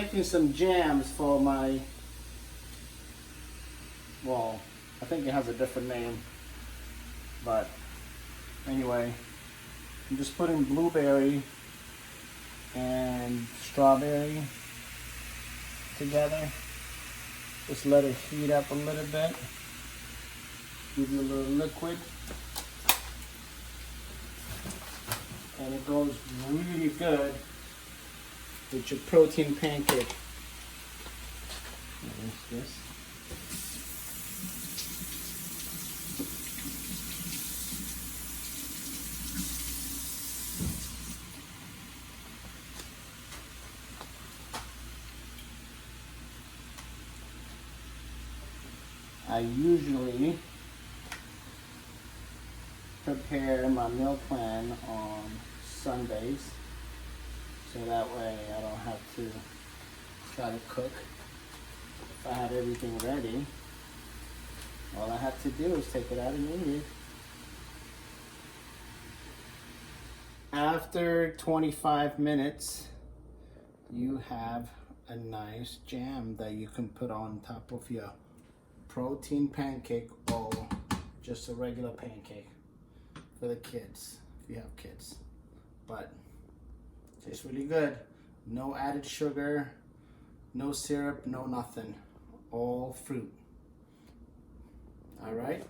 making some jams for my, well, I think it has a different name, but anyway, I'm just putting blueberry and strawberry together. Just let it heat up a little bit. Give you a little liquid. And it goes really good with your protein pancake. What's this? I usually prepare my meal plan on Sundays, so that way I don't have to try to cook. If I had everything ready, all I have to do is take it out and eat it. After 25 minutes, you have a nice jam that you can put on top of your protein pancake or just a regular pancake for the kids, if you have kids. But tastes really good. No added sugar, no syrup, no nothing. All fruit. All right.